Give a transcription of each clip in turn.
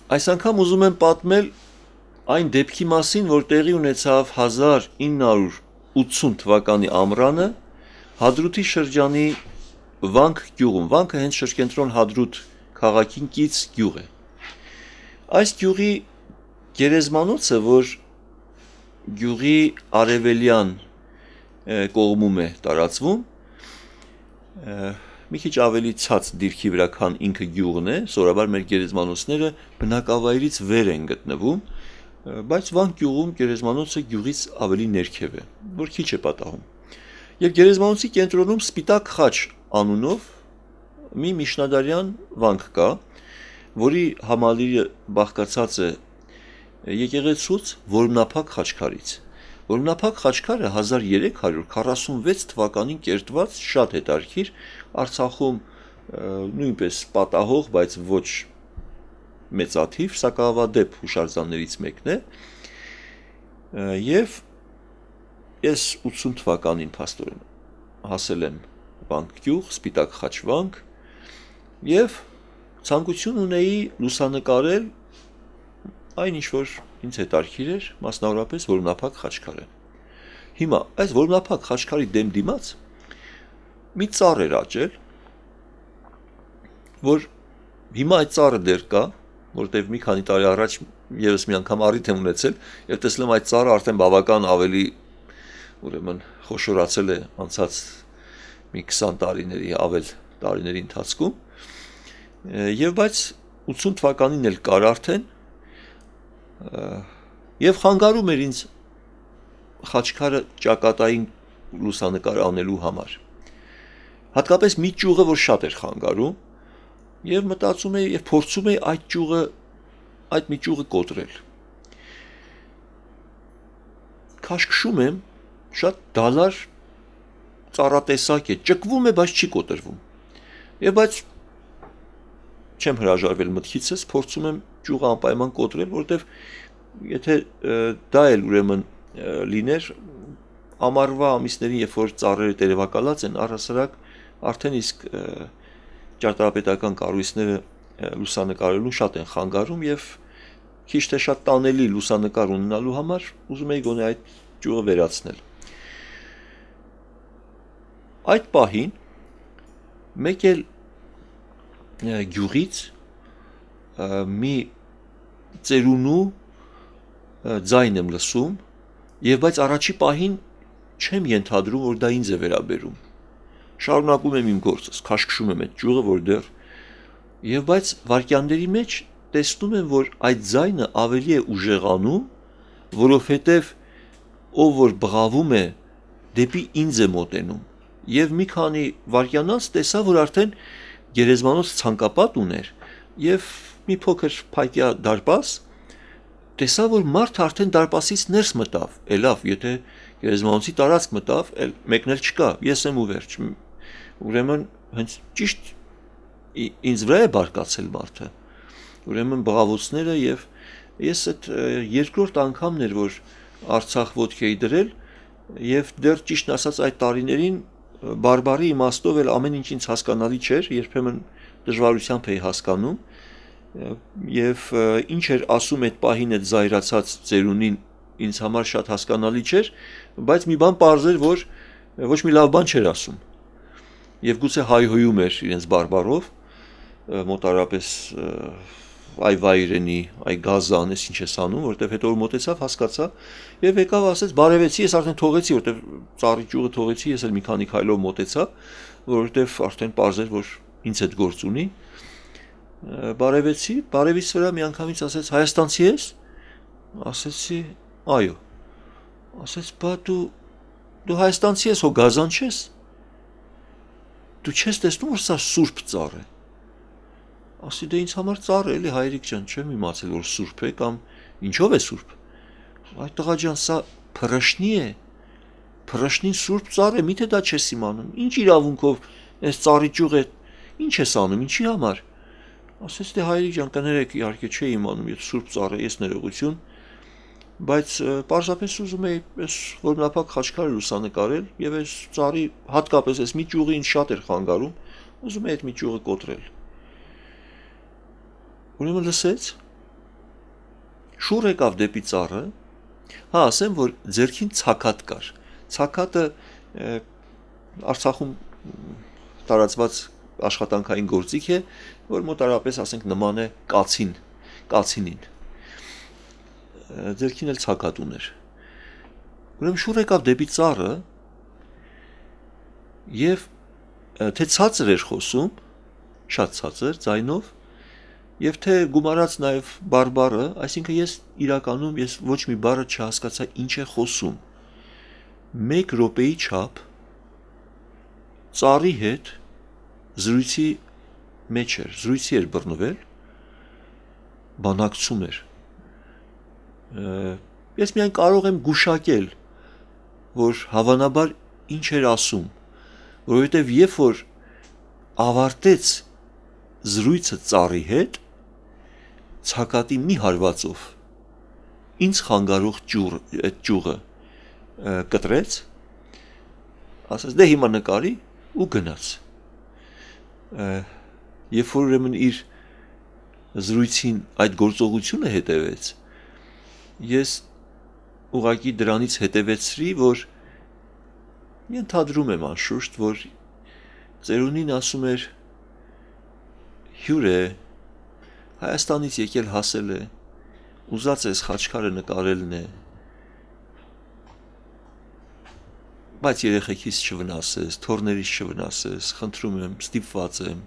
Այս անգամ ուզում եմ պատմել այն դեպքի մասին, որ տեղի ունեցավ 1980 թվականի ամռանը Հադրութի շրջանի Վանք գյուղում։ Վանքը հենց շրջենտրոն Հադրութ քաղաքին կից գյուղ է։ Այս գյուղի գերեզմանոցը, որ գյուղի արևելյան կողմում է տարածվում, մի քիչ ավելի ցած դիրքի վրա, քան ինքը գյուղն է, սովորաբար մեր գերեզմանոցները բնակավայրից վեր են գտնվում, բայց Վանք գյուղում գերեզմանոցը գյուղից ավելի ներքև է, որ քիչ է պատահում։ Եվ գերեզմանոցի կենտրոնում Սպիտակ խաչ անունով մի միջնադարյան վանք կա, որի համալիրը բաղկացած է եկեղեցուց որմնափակ խաչքարից։ Որմնափակ խաչքարը 1346 թվականին կերտված շատ հետաքրքիր, Արցախում նույնպես պատահող, բայց ոչ մեծաթիվ, սակավադեպ հուշարձաններից մեկն է, եւ ես 80 թվականին փաստորեն հասել եմ Վանք գյուղ, Սպիտակ խաչ վանք, եւ ցանկություն ունեի լուսանկարել այն ինչ որ ինձ հետաքրքիր էր, մասնավորապես որմնափակ խաչքարը։ Հիմա այս որմնափակ խաչքարի դեմ դիմաց մի ծառ էր աճել, որ հիմա այդ ծառը դեռ կա, որտեղ մի քանի տարի առաջ եւս մի անգամ առիթ եմ ունեցել եւ տեսել եմ այդ ծառը արդեն բավական ավելի ուրեմն խոշորացել է անցած մի 20 տարիների ավել տարիների ընթացքում եւ բայց 80 թվականին էլ կար արդեն եւ խանգարում էր ինձ խաչքարը ճակատային լուսանկար անելու համար։ Հատկապես մի ճյուղը, որ շատ էր խանգարում, եւ մտածում էի եւ փորձում էի այդ մի ճյուղը կոտրել։ Քաշքշում եմ, շատ դալար ծառատեսակ է, ճկվում է, բայց չի կոտրվում։ Եվ բայց չեմ հրաժարվել մտքիցս, փորձում եմ ճյուղը անպայման կոտրել, որտեվ եթե դա էլ ուրեմն լիներ ամառվա ամիսներին, երբ որ ծառերը տերևակալած են, առհասարակ արդեն իսկ ճարտարապետական կառույցները լուսանկարելու շատ են խանգարում եւ քիչ թե շատ տանելի լուսանկար ունենալու համար ուզում էի գոնե այդ ճյուղը վերացնել։ Այդ պահին մեկ էլ գյուղից մի ծերունու ձայն եմ լսում եւ բայց առաջի պահին չեմ ենթադրում, որ դա ինձ է վերաբերում։ Շարունակում եմ իմ գործս, քաշքշում եմ այդ ճյուղը, որ դեռ եւ բայց վարքյանների մեջ տեսնում եմ, որ այդ ձայնը ավելի է ուժեղանում, որովհետեւ ով որ բղավում է դեպի ինձ է մոտենում եւ մի քանի վարքյան անց տեսա, որ արդեն գերեզմանոց ցանկապատ ուներ եւ մի փոքր փայտյա դարպաս տեսա, որ մարդը արդեն դարպասից ներս մտավ, լավ, եթե գերեզմանոցի տարածք մտավ, մեկն էլ չկա, ես եմ ու վերջ։ Ուրեմն հենց ճիշտ ինձ վրա է բարկացել մարդը։ Ուրեմն բղավոցները եւ ես այդ երկրորդ անգամն էր, որ Արցախ ոտք էի դրել եւ դեռ ճիշտն ասած այդ տարիներին բարբարի իմաստով էլ ամեն ինչ ինձ հասկանալի չէր, երբեմն դժվարությամբ էի հասկանում եւ ինչ էր ասում այդ պահին այդ զայրացած ծերունին ինձ համար շատ հասկանալի չէր, բայց մի բան պարզ էր, որ ոչ մի լավ բան չէր ասում։ Եվ գուցե հայհոյում էր իրենց բարբարով, մոտարապես այ վայրենի, այ գազան, ես ինչ ես անում, որտեվ հետո որ մոտեցավ, հասկացա եւ եկավ ասեց բարևեցի, ես արդեն թողեցի, որտեվ ծառի ճյուղը թողեցի, ես էլ մի քանի քայլով մոտեցա, որովհետեւ արդեն պարզ էր, որ ինձ հետ գործ ունի։ Բարևեցի, բարևից վրա միանգամից ասեց հայաստանցի ես։ Ասեցի այո։ Ասեց բա դու հայաստանցի ես, հո գազան չես։ Դու չես տեսնում, որ սա սուրբ ծառ է։ Ասի դե ինձ համար ծառ է, էլի հայրիկ ջան, չեմ իմացել, որ սուրբ է կամ ինչով է սուրբ։ Այդ տղա ջան, սա փռշնի է։ Փռշնին սուրբ ծառ է, միթե դա չես իմանում։ Ինչ իրավունքով այս ծառի ճյուղը ինչ ես անում, ինչի համար։ Ասեց դե հայրիկ ջան, կներեք, իհարկե չէի իմանում, եթե սուրբ ծառ է, ես ներողություն, բայց պարզապես ուզում էի այս որմնափակ խաչքարը լուսանկարել եւ այս ծառի հատկապես այս մի ճյուղը ինձ շատ էր խանգարում, ուզում էի այդ մի ճյուղը կոտրել։ Ուրեմն լսեց Շուռ եկավ դեպի ծառը, ասեմ, որ ձերքին ցակատ կար, ցակատը Արցախում տարածված աշխատանքային գործիք է, որ մոտարապես ասենք նման է կացինին, ձերքին էլ ցակատ ուներ, ուրեմն շուռ եկավ դեպի ծառը և թե ցածր էր խոսում, շատ ցածր ձայնով, և թե գումարած նաև բարբառը, այսինքն ես իրականում ոչ մի բառը չհասկացա ինչ է խոսում, 1 րոպեի չափ ծառի հետ զրույցի մեջ էր, զրույցի էր բռնվել, բանակցում էր, ես միայն կարող եմ գուշակել, որ հավանաբար ինչ էր ասում, որովհետև երբ որ ավարտեց զրույցը ծառի հետ, ցակատի մի հարվածով ինձ խանգարող այդ ճյուղը կտրեց, ասաց դե հիմա նկարի ու գնաց, երբ որ ուրեմն իր զրույցին այդ գործողությունը հետևեց, ես ուղղակի դրանից հետևեցրի, որ ենթադրում եմ անշուշտ, որ ծերունին ասում էր հյուր է, Հայաստանից եկել հասել է, ուզած ես խաչքարը նկարելն է, բայց երեխեքից չվնասես, թոռներից չվնասես, խնդրում եմ, ստիպված եմ,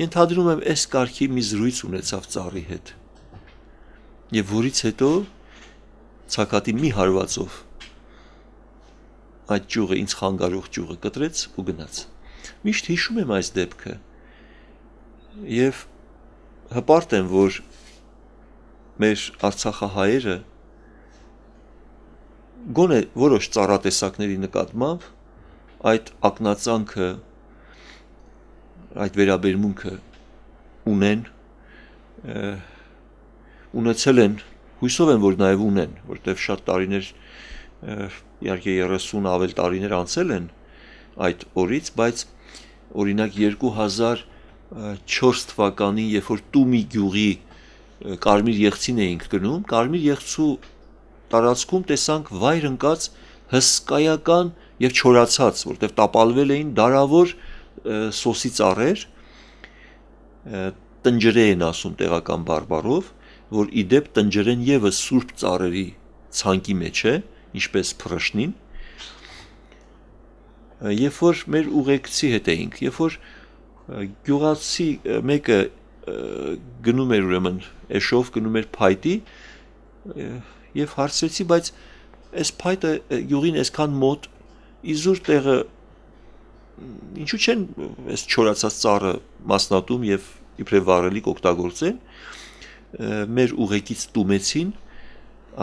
ենթադրում եմ այս կարգի մի զրույց ունեցավ ծառի հետ, և որից հետո ցակատի մի հարվածով այդ ճյուղը, ինձ խանգարող ճյուղը կտրեց ու գնաց, միշտ հիշում եմ այս դեպքը, և հպարտ եմ, որ մեր արցախահայերը գոնե որոշ ծառատեսակների նկատմամբ այդ ակնածանքը, այդ վերաբերմունքը ունեն, ունեցել են, հույսով եմ, որ նաև ունեն, որտև շատ տարիներ, իհարկե 30 ավել տարիներ անցել են այդ օրից, բայց օրինակ 2004 թվականին, երբ որ Տումի գյուղի Կարմիր եղցին էինք գնում, Կարմիր եղցու տարածքում տեսանք վայր ընկած հսկայական և չորացած, որտև տապալվել էին դարավոր սոսի ծառեր, տնջրե են ասում տեղական բարբառով, որ իդեպ տնջրեն ևս սուրբ ծառերի ցանկի մեջ է, ինչպես փռշնին, երբ որ մեր ուղեկցի հետ էինք, երբ որ գյուղացի մեկը գնում էր ուրեմն էշով, գնում էր փայտի և հարցրեցի, բայց այս փայտը գյուղին այսքան մոտ, իզուր տեղը ինչու չեն այս չորացած ծառը մասնատում և իբրև վառելիք օգտագործեն, մեր ուղեկից տումեցին,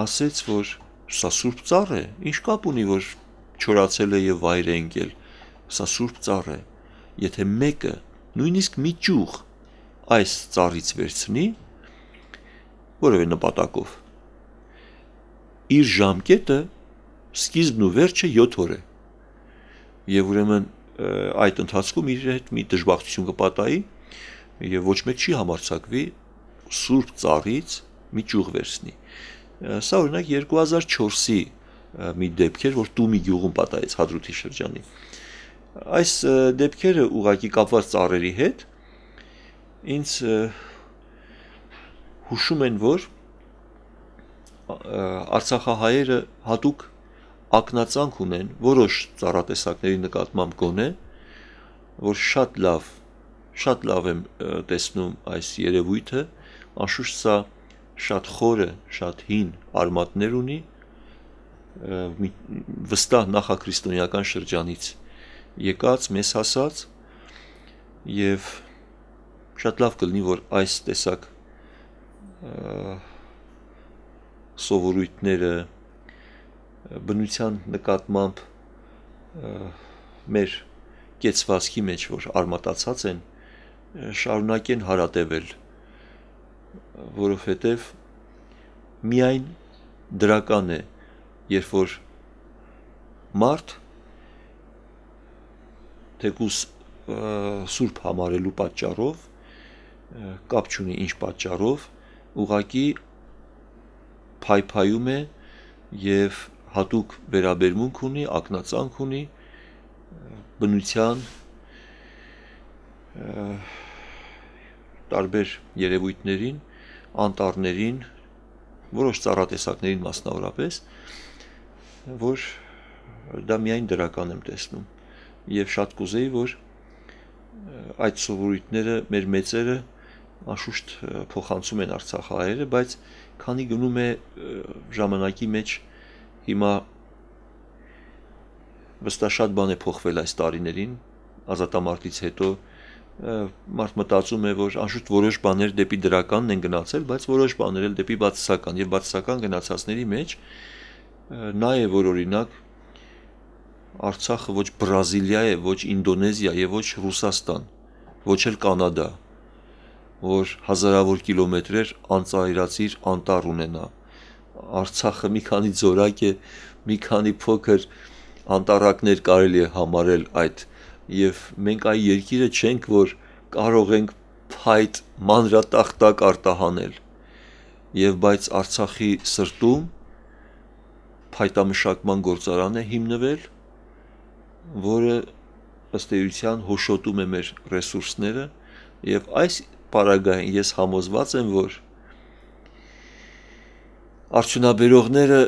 ասեց, որ սա սուրբ ծառ է, ինչ կապ ունի, որ չորացել է և վայր է ընկել, սա սուրբ ծառ է, եթե մեկը նույնիսկ մի ճյուղ այս ծառից վերցնի, որևէ նպատակով, իր ժամկետը սկիզբն ու վերջը 7 օր է, և ուրեմն այդ ընթացքում իր հետ մի դժբախտություն կպատահի, և ոչ մեկ չի համարձակվի սուրբ ծառից մի ճյուղ վերցնի, սա օրինակ 2004-ի մի դեպք էր, որ Տումի գյուղում պատահեց Հադրութի շրջանի, այս դեպքերը ուղղակի կապված ծառերի հետ ինձ հուշում են, որ արցախահայերը հատուկ ակնածանք ունեն որոշ ծառատեսակների նկատմամբ գոնե, որ շատ լավ եմ տեսնում այս երևույթը, անշուշտ սա շատ խորը, շատ հին արմատներ ունի, վստահ նախաքրիստոնեական շրջանից եկած, մեզ հասած և շատ լավ կլինի, որ այս տեսակ սովորույթները բնության նկատմամբ մեր կեցվածքի մեջ, որ արմատացած են, շարունակեն հարատևել, որովհետև միայն դրական է, երբ որ մարդ թեկուզ սուրբ համարելու պատճառով, կապ չունի ինչ պատճառով, ուղղակի փայփայում է եւ հատուկ վերաբերմունք ունի, ակնածանք ունի բնության տարբեր երևույթներին, անտառներին, որոշ ծառատեսակներին մասնավորապես, որ դա միայն դրական եմ տեսնում եւ շատ կուզեի, որ այդ սովորույթները մեր մեծերը անշուշտ փոխանցում են արցախահայերը, բայց քանի գնում է ժամանակի մեջ հիմա վստահ շատ բան է փոխվել այս տարիներին ազատամարտից հետո մարդ մտածում է, որ անշուշտ որոշ բաներ դեպի դրականն են գնացել, բայց որոշ բաներ էլ դեպի բացասական եւ բացասական գնացածների մեջ նա է, որ օրինակ Արցախը ոչ Բրազիլիա է, ոչ Ինդոնեզիա եւ ոչ Ռուսաստան, ոչ էլ Կանադա, որ հազարավոր կիլոմետրեր անծայրածիր անտառ ունենա։ Արցախը մի քանի ձորակ է, մի քանի փոքր անտառակներ կարելի է համարել այդ եւ մենք այ երկիրը չենք, որ կարող ենք փայտ մանրատախտակ արտահանել եւ բայց Արցախի սրտում փայտամշակման գործարան է հիմնվել, որը ըստ էության հոշոտում է մեր ռեսուրսները եւ այս պարագային ես համոզված եմ, որ արդյունաբերողները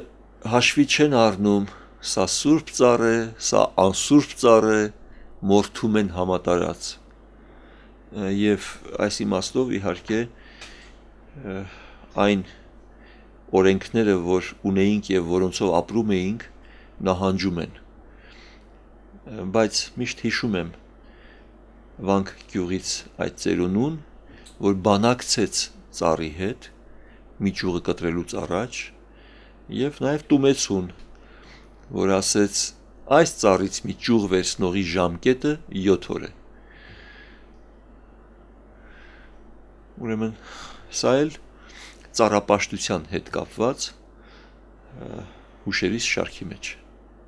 հաշվի չեն առնում սա սուրբ ծառ է, սա անսուրբ ծառ է, մորթում են համատարած եւ այս իմաստով իհարկե այն օրենքները, որ ունեինք եւ որոնցով ապրում էինք, նահանջում են, բայց միշտ հիշում եմ Վանք գյուղից այդ ծերունուն, որ բանակցեց ծառի հետ միջուղը կտրելուց առաջ եւ նաեւ Տումեցուն, որ ասեց այս ծառից մի ճյուղ վերցնողի ժամկետը 7 օր է։ Ուրեմն սա էլ ծառապաշտության հետ կապված հուշերից շարքի մեջ